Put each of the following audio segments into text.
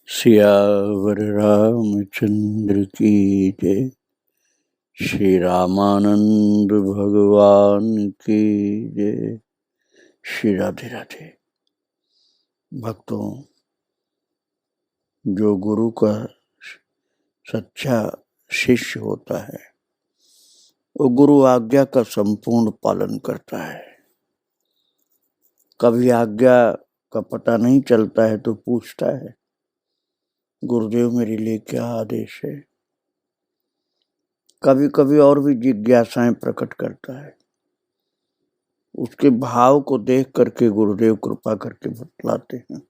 सियावर रामचंद्र की जय। श्री रामानंद भगवान की जय। श्री राधे राधे। भक्तों, जो गुरु का सच्चा शिष्य होता है वो गुरु आज्ञा का संपूर्ण पालन करता है। कभी आज्ञा का पता नहीं चलता है तो पूछता है, गुरुदेव मेरे लिए क्या आदेश है। कभी कभी और भी जिज्ञासाएं प्रकट करता है। उसके भाव को देख करके गुरुदेव कृपा करके बतलाते हैं।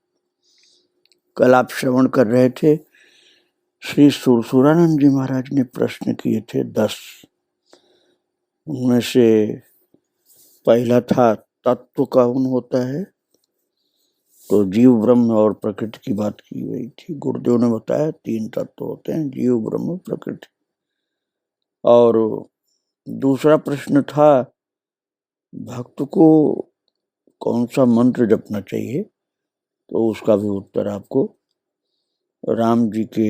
कल आप श्रवण कर रहे थे, श्री सुरसुरानंद जी महाराज ने प्रश्न किए थे 10। उनमें से पहला था तत्व कौन होता है, तो जीव ब्रह्म और प्रकृति की बात की गई थी। गुरुदेव ने बताया 3 तत्व होते हैं, जीव ब्रह्म प्रकृति। और दूसरा प्रश्न था भक्त को कौन सा मंत्र जपना चाहिए, तो उसका भी उत्तर आपको राम जी के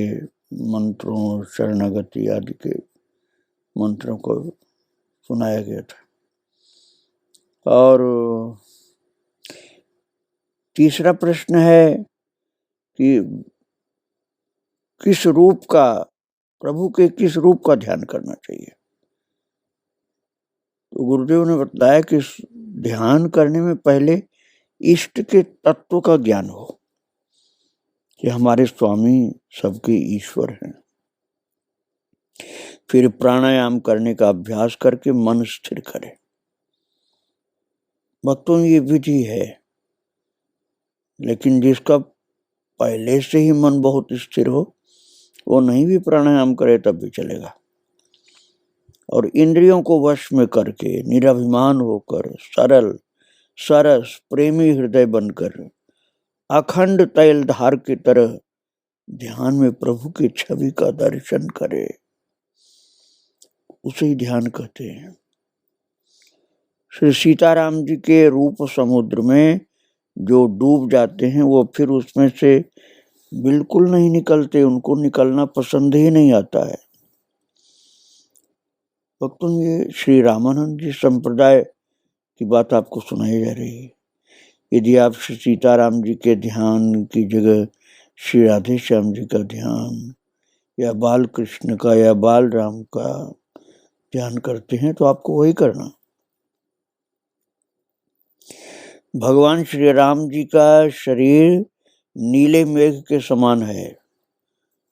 मंत्रों, शरणागति आदि के मंत्रों को सुनाया गया था। और तीसरा प्रश्न है कि किस रूप का, प्रभु के किस रूप का ध्यान करना चाहिए। तो गुरुदेव ने बताया कि ध्यान करने में पहले इष्ट के तत्व का ज्ञान हो कि हमारे स्वामी सबके ईश्वर हैं। फिर प्राणायाम करने का अभ्यास करके मन स्थिर करें। भक्तों, ये विधि है, लेकिन जिसका पहले से ही मन बहुत स्थिर हो वो नहीं भी प्राणायाम करे तब भी चलेगा। और इंद्रियों को वश में करके निराभिमान होकर सरल सरस प्रेमी हृदय बनकर अखंड तैल धार की तरह ध्यान में प्रभु की छवि का दर्शन करे, उसे ही ध्यान कहते हैं। श्री सीताराम जी के रूप समुद्र में जो डूब जाते हैं वो फिर उसमें से बिल्कुल नहीं निकलते, उनको निकलना पसंद ही नहीं आता है। भक्तों, ये श्री रामानंद जी संप्रदाय की बात आपको सुनाई जा रही है। यदि आप श्री सीताराम जी के ध्यान की जगह श्री राधे श्याम जी का ध्यान या बाल कृष्ण का या बाल राम का ध्यान करते हैं तो आपको वही करना। भगवान श्री राम जी का शरीर नीले मेघ के समान है,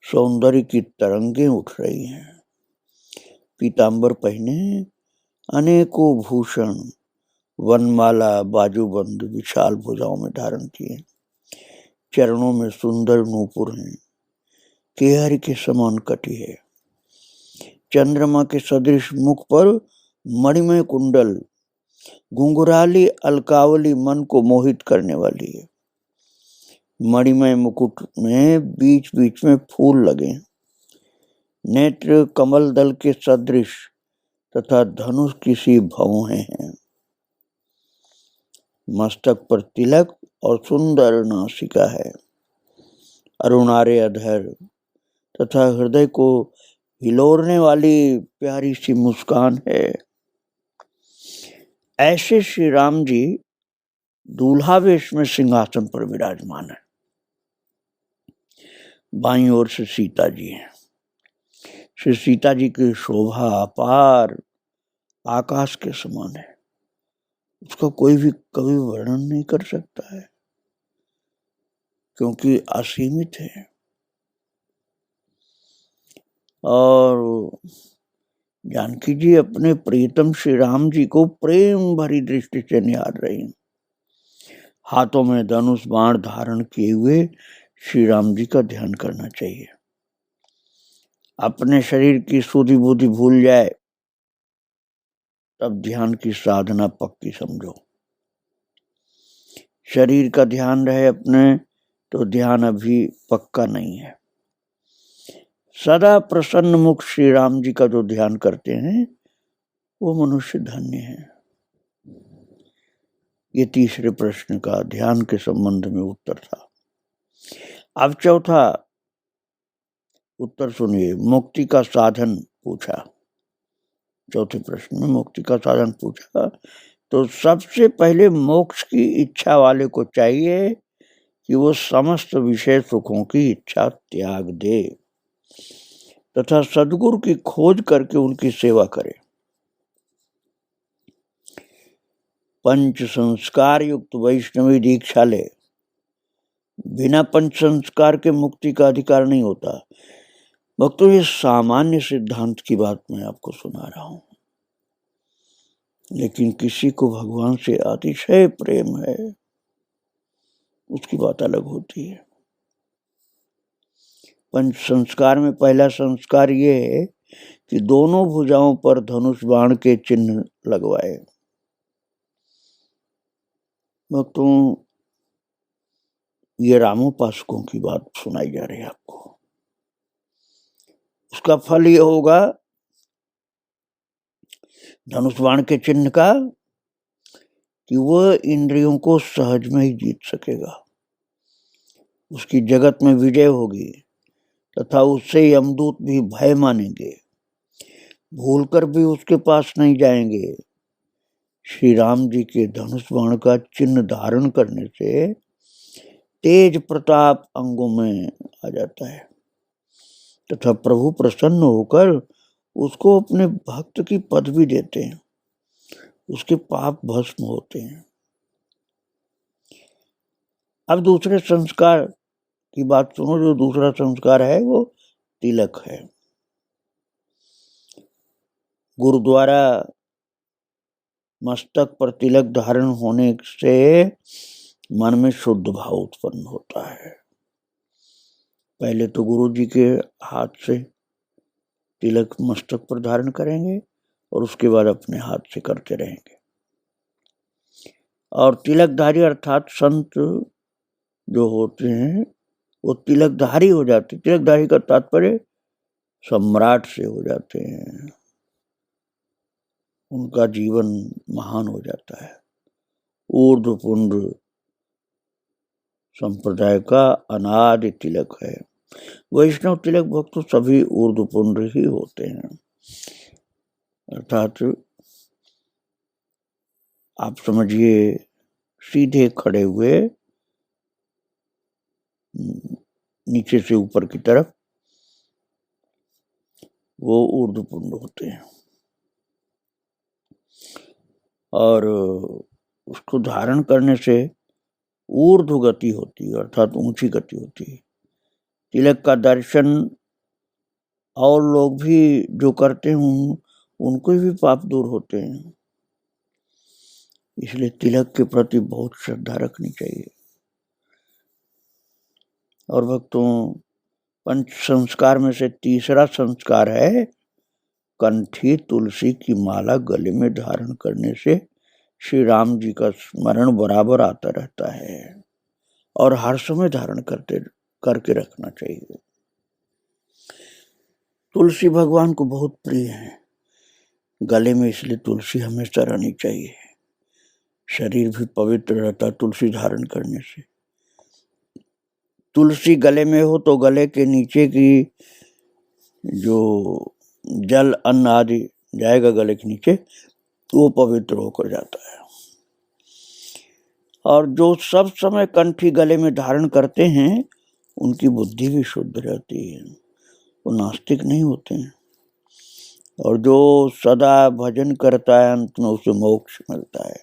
सौंदर्य की तरंगें उठ रही हैं। पीतांबर पहने, अनेकों भूषण वनमाला बाजूबंद विशाल भुजाओं में धारण किए, चरणों में सुंदर नूपुर हैं, केहरी के समान कटी है, चंद्रमा के सदृश मुख पर मणिमय कुंडल, घुंघराली अलकावली मन को मोहित करने वाली है। मणिमय मुकुट में बीच बीच में फूल लगे, नेत्र कमल दल के सदृश तथा धनुष की सी भौहें हैं। मस्तक पर तिलक और सुंदर नासिका है, अरुणारे अधर तथा हृदय को हिलोरने वाली प्यारी सी मुस्कान है। ऐसे श्री राम जी दूल्हा वेश में सिंहासन पर विराजमान है। बाईं ओर से सीता जी हैं। श्री सीता जी की शोभा अपार आकाश के समान है, उसका कोई भी कवि वर्णन नहीं कर सकता है, क्योंकि असीमित है। और जानकी जी अपने प्रियतम श्री राम जी को प्रेम भरी दृष्टि से निहार रही, हाथों में धनुष बाण धारण किए हुए श्री राम जी का ध्यान करना चाहिए। अपने शरीर की सुधि बुद्धि भूल जाए तब ध्यान की साधना पक्की समझो। शरीर का ध्यान रहे अपने तो ध्यान अभी पक्का नहीं है। सदा प्रसन्न मुख श्री राम जी का जो ध्यान करते हैं वो मनुष्य धन्य है। ये तीसरे प्रश्न का ध्यान के संबंध में उत्तर था। अब चौथा उत्तर सुनिए। मुक्ति का साधन पूछा, चौथे प्रश्न में मुक्ति का साधन पूछा, तो सबसे पहले मोक्ष की इच्छा वाले को चाहिए कि वो समस्त विषय सुखों की इच्छा त्याग दे तथा सद्गुरु की खोज करके उनकी सेवा करे। पंच संस्कार युक्त वैष्णवी दीक्षा ले। बिना पंच संस्कार के मुक्ति का अधिकार नहीं होता। भक्तों, ये सामान्य सिद्धांत की बात मैं आपको सुना रहा हूं, लेकिन किसी को भगवान से अतिशय प्रेम है, उसकी बात अलग होती है। पंच संस्कार में पहला संस्कार ये है कि दोनों भुजाओं पर धनुष बाण के चिन्ह लगवाए। भक्तों, ये रामोपासकों की बात सुनाई जा रही है आपको। उसका फल ये होगा धनुष बाण के चिन्ह का कि वह इंद्रियों को सहज में ही जीत सकेगा, उसकी जगत में विजय होगी तथा उससे यमदूत भी भय मानेंगे, भूलकर भी उसके पास नहीं जाएंगे। श्री राम जी के धनुष बाण का चिन्ह धारण करने से तेज प्रताप अंगों में आ जाता है तथा प्रभु प्रसन्न होकर उसको अपने भक्त की पदवी देते हैं, उसके पाप भस्म होते हैं। अब दूसरे संस्कार की बात सुनो। जो दूसरा संस्कार है वो तिलक है। गुरुद्वारा मस्तक पर तिलक धारण होने से मन में शुद्ध भाव उत्पन्न होता है। पहले तो गुरु जी के हाथ से तिलक मस्तक पर धारण करेंगे और उसके बाद अपने हाथ से करते रहेंगे। और तिलकधारी अर्थात संत जो होते हैं वो तिलकधारी हो जाते। तिलकधारी का तात्पर्य सम्राट से हो जाते हैं, उनका जीवन महान हो जाता है। ऊर्ध्वपुंड्र संप्रदाय का अनादि तिलक है। वैष्णव तिलक भक्त सभी ऊर्ध्वपुंड्र ही होते हैं, अर्थात आप समझिए सीधे खड़े हुए नीचे से ऊपर की तरफ, वो ऊर्ध्वपुंड्र होते हैं। और उसको धारण करने से ऊर्ध्व गति होती है, अर्थात ऊंची गति होती है। तिलक का दर्शन और लोग भी जो करते हैं उनको भी पाप दूर होते हैं, इसलिए तिलक के प्रति बहुत श्रद्धा रखनी चाहिए। और भक्तों, पंच संस्कार में से तीसरा संस्कार है कंठी तुलसी की माला गले में धारण करने से श्री राम जी का स्मरण बराबर आता रहता है और हर समय धारण करके रखना चाहिए। तुलसी भगवान को बहुत प्रिय है गले में, इसलिए तुलसी हमेशा रहनी चाहिए। शरीर भी पवित्र रहता तुलसी धारण करने से। तुलसी गले में हो तो गले के नीचे की जो जल अन्न आदि जाएगा गले के नीचे, वो पवित्र होकर जाता है। और जो सब समय कंठी गले में धारण करते हैं उनकी बुद्धि भी शुद्ध रहती है, वो नास्तिक नहीं होते हैं। और जो सदा भजन करता है अंत में उसे मोक्ष मिलता है।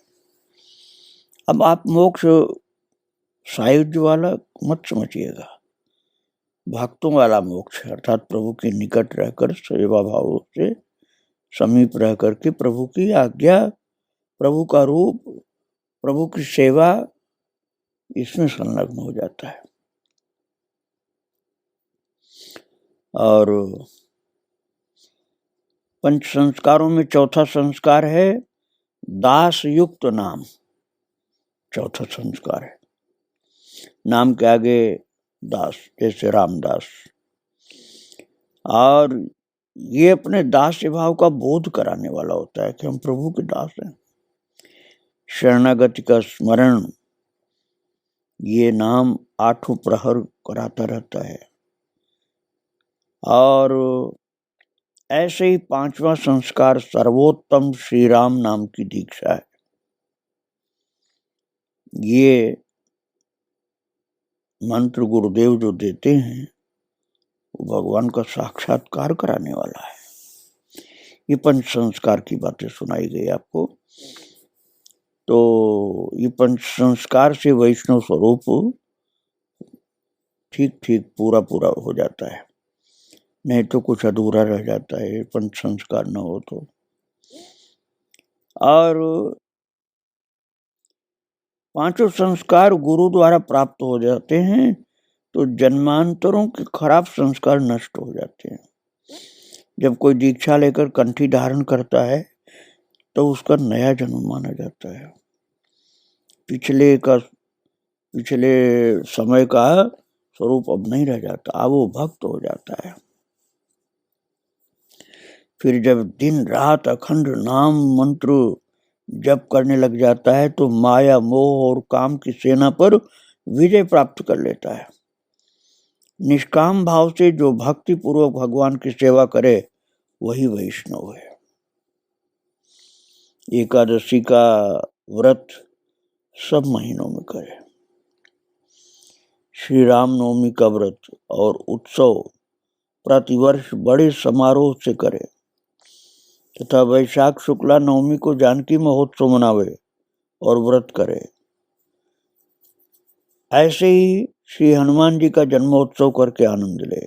अब आप मोक्ष सायुज्य वाला मत समझिएगा, भक्तों वाला मोक्ष अर्थात प्रभु के निकट रहकर सेवा भाव से समीप रह करके प्रभु की आज्ञा, प्रभु का रूप, प्रभु की सेवा, इसमें संलग्न हो जाता है। और पंच संस्कारों में चौथा संस्कार है दास युक्त नाम। चौथा संस्कार है नाम के आगे दास, जैसे रामदास। और ये अपने दास्य भाव का बोध कराने वाला होता है कि हम प्रभु के दास हैं। शरणागति का स्मरण, ये नाम आठों प्रहर कराता रहता है। और ऐसे ही 5वां संस्कार सर्वोत्तम श्री राम नाम की दीक्षा है। ये मंत्र गुरुदेव जो देते हैं वो भगवान का साक्षात्कार कराने वाला है। ये पंच संस्कार की बातें सुनाई गई आपको। तो ये पंच संस्कार से वैष्णव स्वरूप ठीक ठीक पूरा पूरा हो जाता है, नहीं तो कुछ अधूरा रह जाता है पंच संस्कार न हो तो। और 5 संस्कार गुरु द्वारा प्राप्त हो जाते हैं तो जन्मांतरों के खराब संस्कार नष्ट हो जाते हैं। जब कोई दीक्षा लेकर कंठी धारण करता है तो उसका नया जन्म माना जाता है। पिछले समय का स्वरूप अब नहीं रह जाता, अब वो भक्त हो जाता है। फिर जब दिन रात अखंड नाम मंत्र जप करने लग जाता है तो माया मोह और काम की सेना पर विजय प्राप्त कर लेता है। निष्काम भाव से जो भक्ति पूर्वक भगवान की सेवा करे वही वैष्णव है। एकादशी का व्रत सब महीनों में करे, श्री राम नवमी का व्रत और उत्सव प्रतिवर्ष बड़े समारोह से करे तथा वैशाख शुक्ला नवमी को जानकी महोत्सव मनावे और व्रत करे। ऐसे ही श्री हनुमान जी का जन्मोत्सव करके आनंद ले।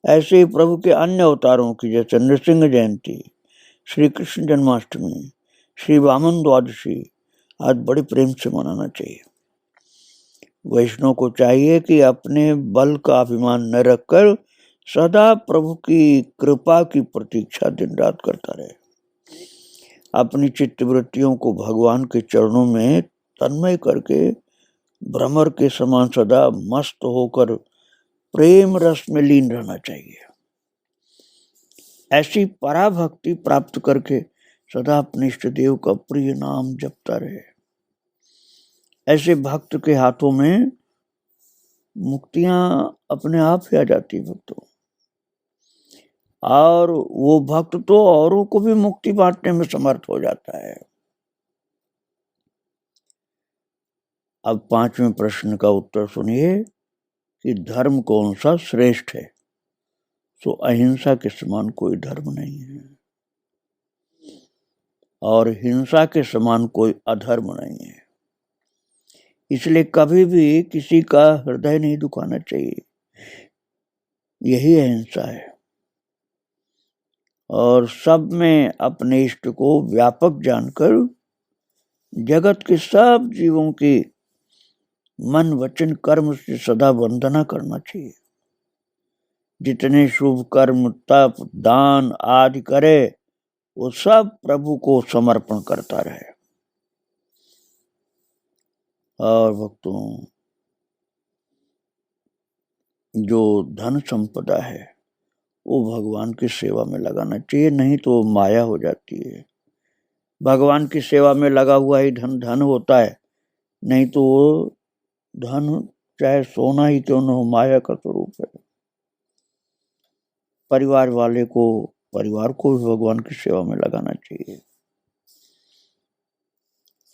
ऐसे ही प्रभु के अन्य अवतारों की जैसे नृसिंह जयंती, श्री कृष्ण जन्माष्टमी, श्री वामन द्वादशी आज बड़े प्रेम से मनाना चाहिए। वैष्णव को चाहिए कि अपने बल का अभिमान न रखकर सदा प्रभु की कृपा की प्रतीक्षा दिन रात करता रहे। अपनी चित्तवृत्तियों को भगवान के चरणों में तन्मय करके भ्रमर के समान सदा मस्त होकर प्रेम रस में लीन रहना चाहिए। ऐसी पराभक्ति प्राप्त करके सदा अपने इष्ट देव का प्रिय नाम जपता रहे। ऐसे भक्त के हाथों में मुक्तियां अपने आप ही आ जाती भक्तों, और वो भक्त तो औरों को भी मुक्ति बांटने में समर्थ हो जाता है। अब 5वें प्रश्न का उत्तर सुनिए कि धर्म कौन सा श्रेष्ठ है। तो अहिंसा के समान कोई धर्म नहीं है और हिंसा के समान कोई अधर्म नहीं है। इसलिए कभी भी किसी का हृदय नहीं दुखाना चाहिए, यही अहिंसा है। और सब में अपने इष्ट को व्यापक जानकर जगत के सब जीवों की मन वचन कर्म से सदा वंदना करना चाहिए। जितने शुभ कर्म तप दान आदि करे वो सब प्रभु को समर्पण करता रहे। और भक्तों, जो धन संपदा है वो भगवान की सेवा में लगाना चाहिए, नहीं तो माया हो जाती है। भगवान की सेवा में लगा हुआ ही धन धन होता है, नहीं तो वो धन चाहे सोना ही क्यों न हो माया का स्वरूप है। परिवार को भी भगवान की सेवा में लगाना चाहिए,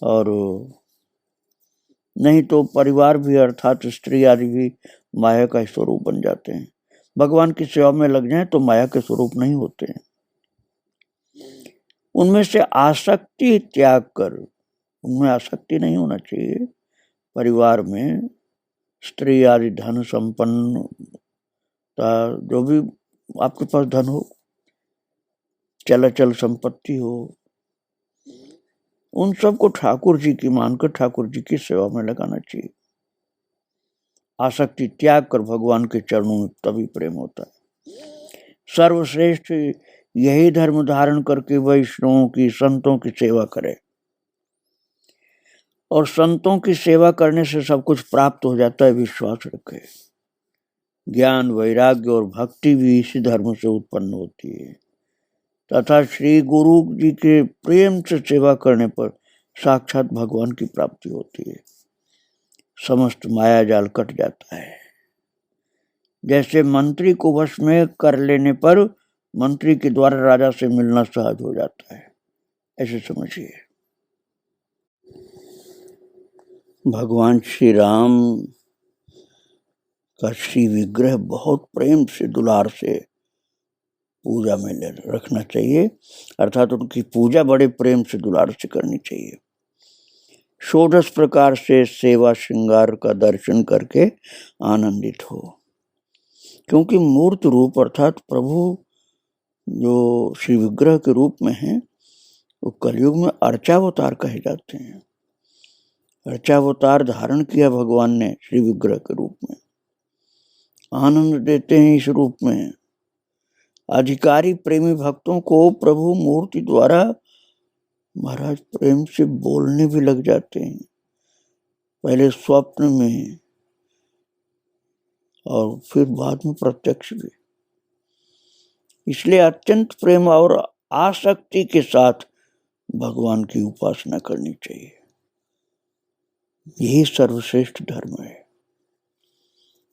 और नहीं तो परिवार भी अर्थात स्त्री आदि भी माया का स्वरूप बन जाते हैं। भगवान की सेवा में लग जाएं तो माया के स्वरूप नहीं होते हैं। उनमें से आसक्ति त्याग कर, उनमें आसक्ति नहीं होना चाहिए। परिवार में स्त्री आदि धन संपन्न जो भी आपके पास धन हो, चल संपत्ति हो, उन सबको ठाकुर जी की मानकर ठाकुर जी की सेवा में लगाना चाहिए। आसक्ति त्याग कर भगवान के चरणों में तभी प्रेम होता है। सर्वश्रेष्ठ यही धर्म धारण करके वैष्णवों की संतों की सेवा करे, और संतों की सेवा करने से सब कुछ प्राप्त हो जाता है, विश्वास रखे। ज्ञान वैराग्य और भक्ति भी इसी धर्म से उत्पन्न होती है तथा श्री गुरु जी के प्रेम से सेवा करने पर साक्षात भगवान की प्राप्ति होती है। समस्त माया जाल कट जाता है। जैसे मंत्री को वश में कर लेने पर मंत्री के द्वारा राजा से मिलना सहज हो जाता है, ऐसे समझिए। भगवान श्री राम का श्री विग्रह बहुत प्रेम से दुलार से पूजा में रखना चाहिए, अर्थात उनकी पूजा बड़े प्रेम से दुलार से करनी चाहिए। 16 प्रकार से सेवा श्रृंगार का दर्शन करके आनंदित हो, क्योंकि मूर्त रूप अर्थात प्रभु जो श्री विग्रह के रूप में है वो कलयुग में अर्चावतार कहे जाते हैं। अर्चावतार धारण किया भगवान ने श्री विग्रह के रूप में, आनंद देते हैं इस रूप में। अधिकारी प्रेमी भक्तों को प्रभु मूर्ति द्वारा महाराज प्रेम से बोलने भी लग जाते हैं, पहले स्वप्न में और फिर बाद में प्रत्यक्ष भी। इसलिए अत्यंत प्रेम और आसक्ति के साथ भगवान की उपासना करनी चाहिए। यही सर्वश्रेष्ठ धर्म है।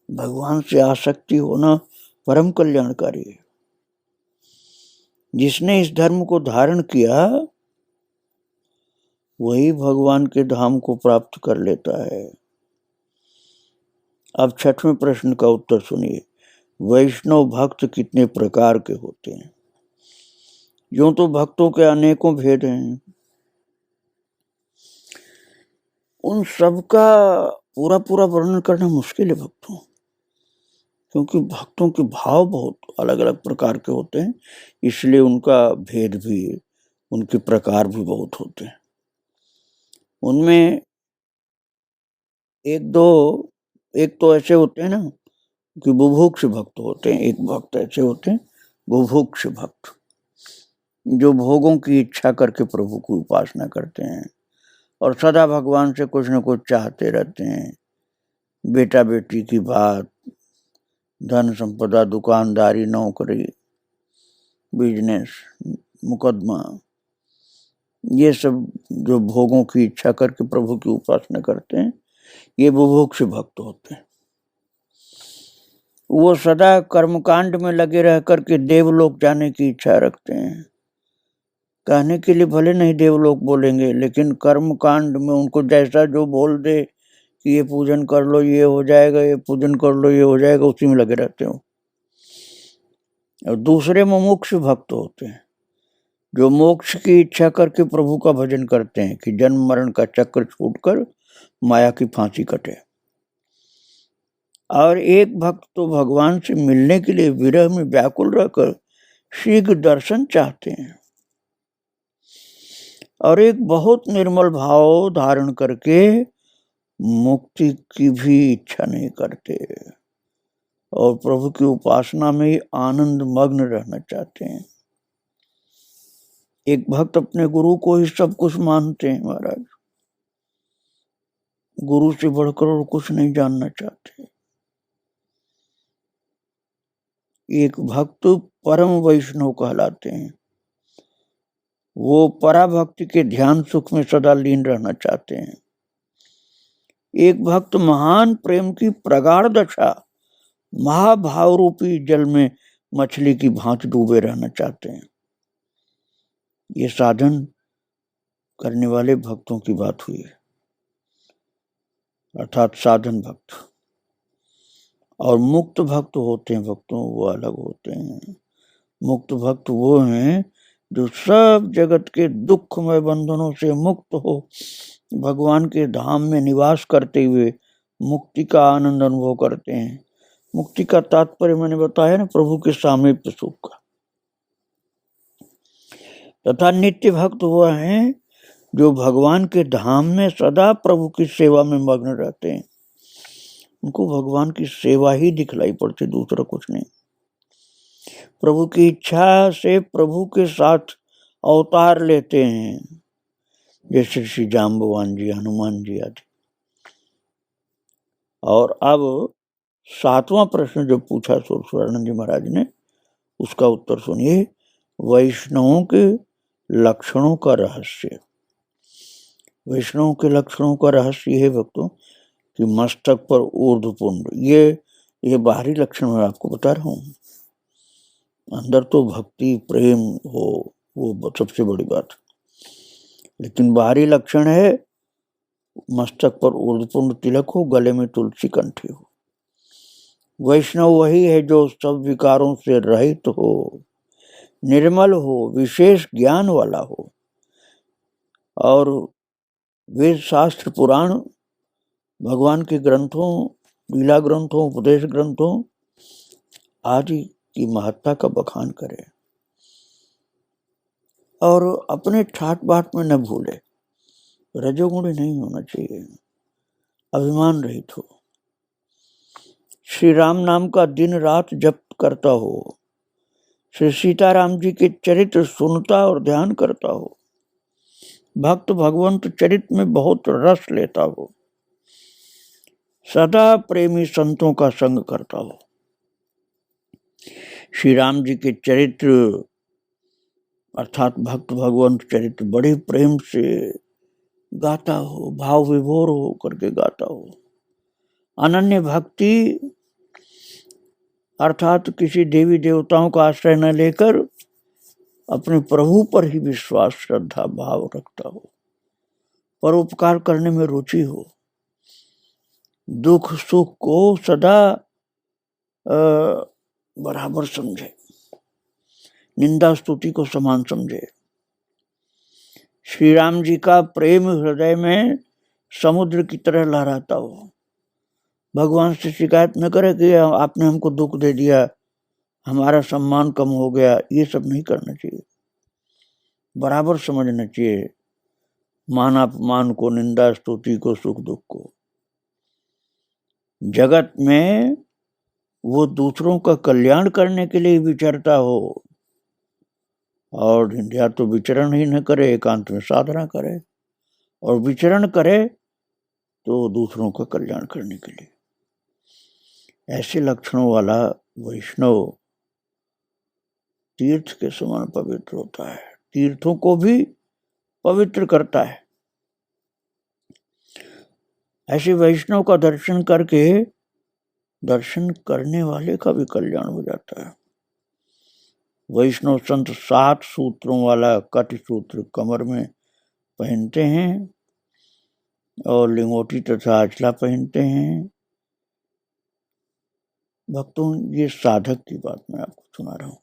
भगवान से आसक्ति होना परम कल्याणकारी है। जिसने इस धर्म को धारण किया वही भगवान के धाम को प्राप्त कर लेता है। अब 6वें प्रश्न का उत्तर सुनिए। वैष्णव भक्त कितने प्रकार के होते हैं? यूं तो भक्तों के अनेकों भेद हैं, उन सब का पूरा वर्णन करना मुश्किल है भक्तों, क्योंकि भक्तों के भाव बहुत अलग अलग प्रकार के होते हैं, इसलिए उनका भेद भी, उनके प्रकार भी बहुत होते हैं। उनमें एक तो ऐसे होते हैं ना कि बुभुक्ष भक्त होते हैं। एक भक्त ऐसे होते हैं बुभुक्ष भक्त, जो भोगों की इच्छा करके प्रभु की उपासना करते हैं और सदा भगवान से कुछ न कुछ चाहते रहते हैं। बेटा बेटी की बात, धन संपदा, दुकानदारी, नौकरी, बिजनेस, मुकदमा, ये सब जो भोगों की इच्छा करके प्रभु की उपासना करते हैं, ये बुभुक्ष भक्त होते हैं। वो सदा कर्मकांड में लगे रह करके देवलोक जाने की इच्छा रखते हैं। कहने के लिए भले नहीं देवलोक बोलेंगे, लेकिन कर्मकांड में उनको जैसा जो बोल दे कि ये पूजन कर लो ये हो जाएगा, ये पूजन कर लो ये हो जाएगा, उसी में लगे रहते हो। और दूसरे मुमुक्ष भक्त होते हैं जो मोक्ष की इच्छा करके प्रभु का भजन करते हैं कि जन्म मरण का चक्र छूटकर माया की फांसी कटे। और एक भक्त तो भगवान से मिलने के लिए विरह में व्याकुल रहकर शीघ्र दर्शन चाहते हैं, और एक बहुत निर्मल भाव धारण करके मुक्ति की भी इच्छा नहीं करते और प्रभु की उपासना में ही आनंद मग्न रहना चाहते हैं। एक भक्त अपने गुरु को ही सब कुछ मानते हैं महाराज, गुरु से बढ़कर और कुछ नहीं जानना चाहते। एक भक्त परम वैष्णव कहलाते हैं, वो पराभक्ति के ध्यान सुख में सदा लीन रहना चाहते हैं। एक भक्त महान प्रेम की प्रगाढ़ दशा महाभाव रूपी जल में मछली की भांति डूबे रहना चाहते हैं। ये साधन करने वाले भक्तों की बात हुई है, अर्थात साधन भक्त। और मुक्त भक्त होते हैं भक्तों, वो अलग होते हैं। मुक्त भक्त वो हैं जो सब जगत के दुखमय बंधनों से मुक्त हो भगवान के धाम में निवास करते हुए मुक्ति का आनंद अनुभव करते हैं। मुक्ति का तात्पर्य मैंने बताया ना, प्रभु के सामीप्य सुख का। तथा नित्य भक्त वो हैं जो भगवान के धाम में सदा प्रभु की सेवा में मग्न रहते हैं। उनको भगवान की सेवा ही दिखलाई पड़ती, दूसरा कुछ नहीं। प्रभु की इच्छा से प्रभु के साथ अवतार लेते हैं, जैसे श्री जाम्बवान जी, हनुमान जी आदि। और अब 7वां प्रश्न जो पूछा सुरानंद जी महाराज ने, उसका उत्तर सुनिए। वैष्णवों के लक्षणों का रहस्य। वैष्णवों के लक्षणों का रहस्य है भक्तों कि मस्तक पर ऊर्ध्वपुंड, ये ये बाहरी लक्षण मैं आपको बता रहा हूँ। अंदर तो भक्ति प्रेम हो, वो सबसे बड़ी बात, लेकिन बाहरी लक्षण है मस्तक पर ऊर्ध्वपुंड तिलक हो, गले में तुलसी कंठी हो। वैष्णव वही है जो सब विकारों से रहित हो, निर्मल हो, विशेष ज्ञान वाला हो और वेद शास्त्र पुराण भगवान के ग्रंथों, लीला ग्रंथों, उपदेश ग्रंथों आदि की महत्ता का बखान करे और अपने ठाट बाट में न भूले। रजोगुणी नहीं होना चाहिए, अभिमान रहित हो, श्री राम नाम का दिन रात जप करता हो, श्री सीताराम जी के चरित्र सुनता और ध्यान करता हो, भक्त भगवंत चरित्र में बहुत रस लेता हो, सदा प्रेमी संतों का संग करता हो, श्री राम जी के चरित्र अर्थात भक्त भगवंत चरित्र बड़े प्रेम से गाता हो, भाव विभोर हो करके गाता हो, अनन्य भक्ति अर्थात किसी देवी देवताओं का आश्रय न लेकर अपने प्रभु पर ही विश्वास श्रद्धा भाव रखता हो, परोपकार करने में रुचि हो, दुख सुख को सदा बराबर समझे, निंदा स्तुति को समान समझे, श्री राम जी का प्रेम हृदय में समुद्र की तरह लहराता हो, भगवान से शिकायत न करे कि आपने हमको दुख दे दिया, हमारा सम्मान कम हो गया, ये सब नहीं करना चाहिए, बराबर समझना चाहिए मान अपमान को, निंदा स्तुति को, सुख दुख को। जगत में वो दूसरों का कल्याण करने के लिए विचरता हो और या तो विचरण ही न करे, एकांत में साधना करे, और विचरण करे तो दूसरों का कल्याण करने के लिए। ऐसे लक्षणों वाला वैष्णव तीर्थ के समान पवित्र होता है, तीर्थों को भी पवित्र करता है। ऐसे वैष्णव का दर्शन करके दर्शन करने वाले का भी कल्याण हो जाता है। वैष्णव संत 7 सूत्रों वाला कट सूत्र कमर में पहनते हैं और लिंगोटी तथा आचला पहनते हैं। भक्तों, ये साधक की बात मैं आपको सुना रहा हूं,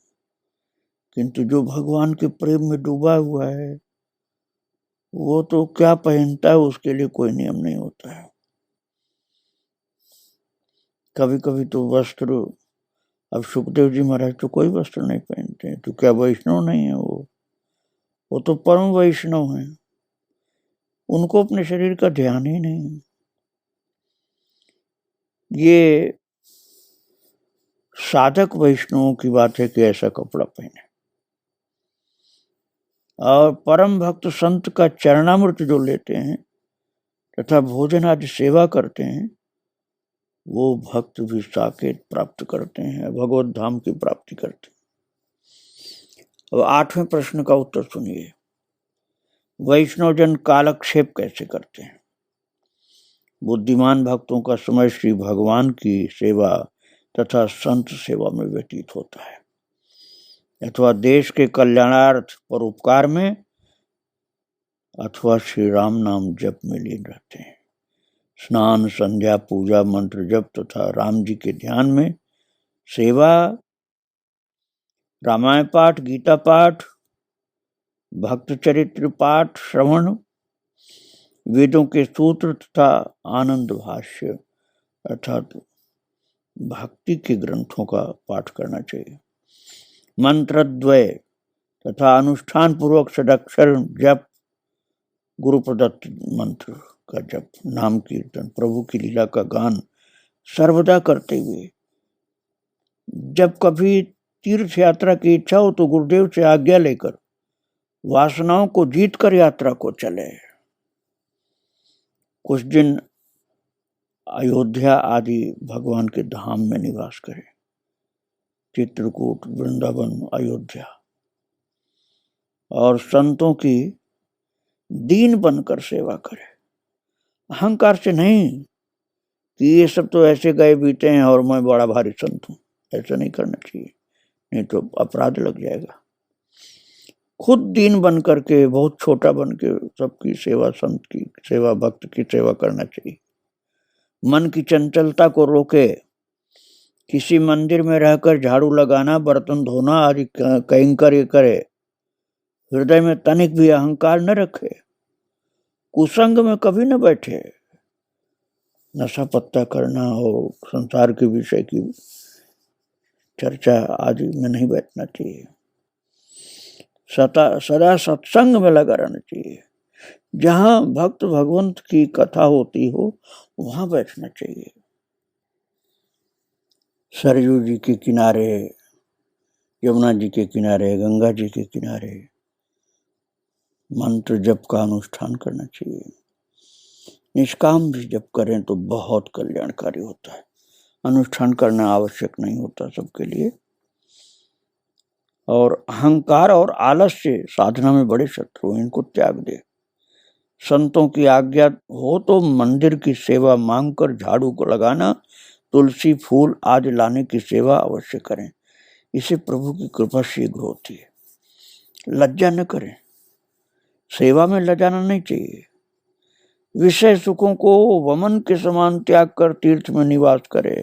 किंतु जो भगवान के प्रेम में डूबा हुआ है वो तो क्या पहनता है उसके लिए कोई नियम नहीं होता है। कभी कभी तो वस्त्र, अब सुखदेव जी महाराज तो कोई वस्त्र नहीं पहनते हैं, तो क्या वैष्णव नहीं है? वो तो परम वैष्णव हैं, उनको अपने शरीर का ध्यान ही नहीं। ये साधक वैष्णवों की बात है कि ऐसा कपड़ा पहने, और परम भक्त संत का चरणामृत जो लेते हैं तथा भोजन आदि सेवा करते हैं, वो भक्त भी साकेत प्राप्त करते हैं, भगवत धाम की प्राप्ति करते हैं। अब 8वें प्रश्न का उत्तर सुनिए, वैष्णव जन कालक्षेप कैसे करते हैं? बुद्धिमान भक्तों का समय श्री भगवान की सेवा तथा संत सेवा में व्यतीत होता है, अथवा देश के कल्याणार्थ परोपकार में, अथवा श्री राम नाम जप में लीन रहते हैं। स्नान, संध्या, पूजा, मंत्र जप तथा राम जी के ध्यान में सेवा, रामायण पाठ, गीता पाठ, भक्त चरित्र पाठ, श्रवण, वेदों के सूत्र तथा आनंद भाष्य अर्थात भक्ति के ग्रंथों का पाठ करना चाहिए। मंत्रद्वय तथा अनुष्ठान पूर्वक षडाक्षर जप, गुरु प्रदत्त मंत्र का जप, नाम कीर्तन, प्रभु की लीला का गान सर्वदा करते हुए जब कभी तीर्थ यात्रा की इच्छा हो तो गुरुदेव से आज्ञा लेकर वासनाओं को जीतकर यात्रा को चले। कुछ दिन अयोध्या आदि भगवान के धाम में निवास करें, चित्रकूट, वृंदावन, अयोध्या, और संतों की दीन बनकर सेवा करें, अहंकार से नहीं कि ये सब तो ऐसे गए बीते हैं और मैं बड़ा भारी संत हूँ। ऐसा नहीं करना चाहिए, नहीं तो अपराध लग जाएगा। खुद दीन बन करके, बहुत छोटा बन के सबकी सेवा, संत की सेवा, भक्त की सेवा करना चाहिए। मन की चंचलता को रोके। किसी मंदिर में रहकर झाड़ू लगाना, बर्तन धोना आदि कैंकर करे। हृदय में तनिक भी अहंकार न रखे। कुसंग में कभी न बैठे। नशा पत्ता करना और संसार के विषय की चर्चा आदि में नहीं बैठना चाहिए। सदा सत्संग में लगा रहना चाहिए। जहां भक्त भगवंत की कथा होती हो वहां बैठना चाहिए। सरयू जी के किनारे, यमुना जी के किनारे, गंगा जी के किनारे मंत्र जप का अनुष्ठान करना चाहिए। निष्काम भी जप करें तो बहुत कल्याणकारी होता है। अनुष्ठान करना आवश्यक नहीं होता सबके लिए। और अहंकार और आलस्य साधना में बड़े शत्रु, इनको त्याग दे। संतों की आज्ञा हो तो मंदिर की सेवा मांगकर झाड़ू को लगाना, तुलसी फूल आदि लाने की सेवा अवश्य करें। इसे प्रभु की कृपा शीघ्र होती है। लज्जा न करें, सेवा में लजाना नहीं चाहिए। विषय सुखों को वमन के समान त्याग कर तीर्थ में निवास करे।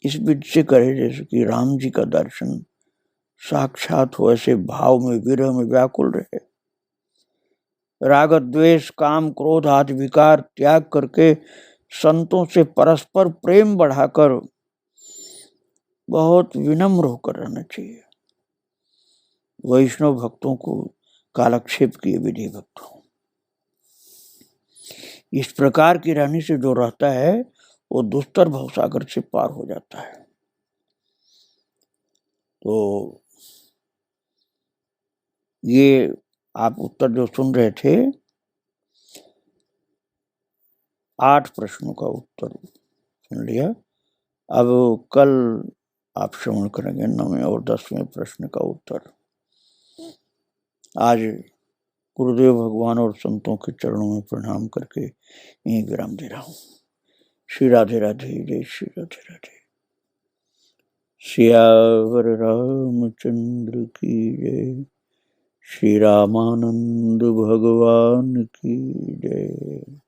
इस विधि से करे जैसे कि राम जी का दर्शन साक्षात हो, ऐसे भाव में, विरह में व्याकुल रहे। राग द्वेष काम क्रोध आदि विकार त्याग करके संतों से परस्पर प्रेम बढ़ाकर बहुत विनम्र होकर रहना चाहिए। वैष्णव भक्तों को कालक्षेप किए विधि भक्तों। इस प्रकार की रहने से जो रहता है वो दुस्तर भवसागर से पार हो जाता है। तो ये आप उत्तर जो सुन रहे थे, 8 प्रश्नों का उत्तर सुन लिया। अब कल आप श्रवण करेंगे 9वें और 10वें प्रश्न का उत्तर। आज गुरुदेव भगवान और संतों के चरणों में प्रणाम करके यहीं विराम दे रहा हूँ। श्री राधे राधे, जय श्री राधे राधे। सियावर रामचंद्र की जय। श्री रामानंद भगवान की जय।